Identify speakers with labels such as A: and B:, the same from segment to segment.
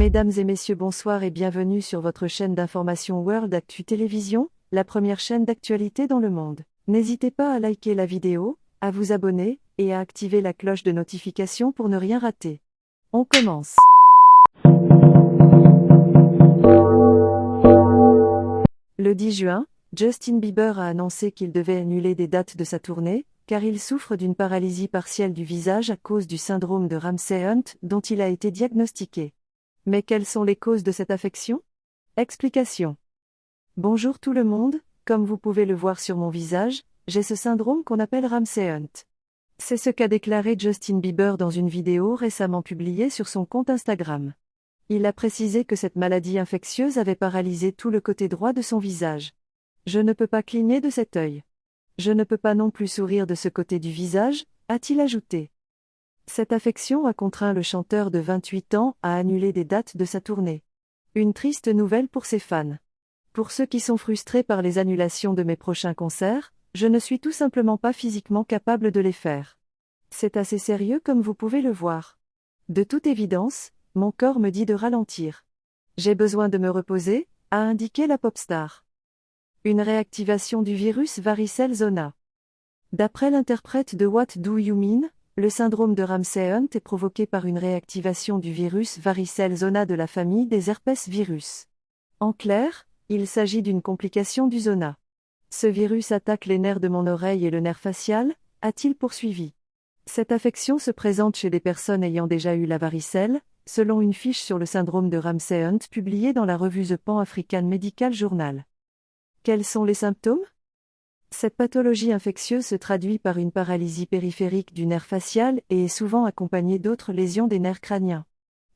A: Mesdames et messieurs, bonsoir et bienvenue sur votre chaîne d'information World Actu Télévision, la première chaîne d'actualité dans le monde. N'hésitez pas à liker la vidéo, à vous abonner, et à activer la cloche de notification pour ne rien rater. On commence. Le 10 juin, Justin Bieber a annoncé qu'il devait annuler des dates de sa tournée, car il souffre d'une paralysie partielle du visage à cause du syndrome de Ramsay-Hunt dont il a été diagnostiqué. Mais quelles sont les causes de cette affection? Explication. Bonjour tout le monde, comme vous pouvez le voir sur mon visage, j'ai ce syndrome qu'on appelle Ramsay-Hunt. C'est ce qu'a déclaré Justin Bieber dans une vidéo récemment publiée sur son compte Instagram. Il a précisé que cette maladie infectieuse avait paralysé tout le côté droit de son visage. Je ne peux pas cligner de cet œil. Je ne peux pas non plus sourire de ce côté du visage, a-t-il ajouté. Cette affection a contraint le chanteur de 28 ans à annuler des dates de sa tournée. Une triste nouvelle pour ses fans. Pour ceux qui sont frustrés par les annulations de mes prochains concerts, je ne suis tout simplement pas physiquement capable de les faire. C'est assez sérieux comme vous pouvez le voir. De toute évidence, mon corps me dit de ralentir. J'ai besoin de me reposer, a indiqué la pop star. Une réactivation du virus varicelle zona. D'après l'interprète de What Do You Mean, le syndrome de Ramsay-Hunt est provoqué par une réactivation du virus varicelle zona de la famille des herpès virus. En clair, il s'agit d'une complication du zona. Ce virus attaque les nerfs de mon oreille et le nerf facial, a-t-il poursuivi. Cette affection se présente chez des personnes ayant déjà eu la varicelle, selon une fiche sur le syndrome de Ramsay-Hunt publiée dans la revue The Pan African Medical Journal. Quels sont les symptômes? Cette pathologie infectieuse se traduit par une paralysie périphérique du nerf facial et est souvent accompagnée d'autres lésions des nerfs crâniens.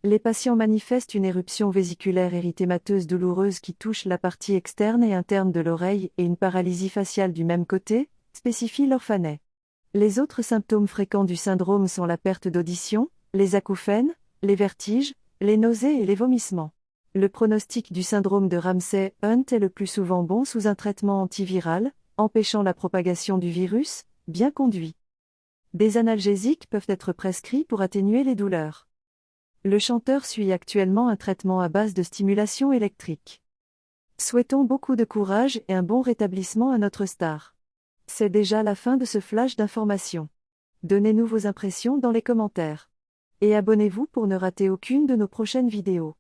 A: Les patients manifestent une éruption vésiculaire érythémateuse douloureuse qui touche la partie externe et interne de l'oreille et une paralysie faciale du même côté, spécifie l'orphanet. Les autres symptômes fréquents du syndrome sont la perte d'audition, les acouphènes, les vertiges, les nausées et les vomissements. Le pronostic du syndrome de Ramsay-Hunt est le plus souvent bon sous un traitement antiviral, empêchant la propagation du virus, bien conduit. Des analgésiques peuvent être prescrits pour atténuer les douleurs. Le chanteur suit actuellement un traitement à base de stimulation électrique. Souhaitons beaucoup de courage et un bon rétablissement à notre star. C'est déjà la fin de ce flash d'information. Donnez-nous vos impressions dans les commentaires. Et abonnez-vous pour ne rater aucune de nos prochaines vidéos.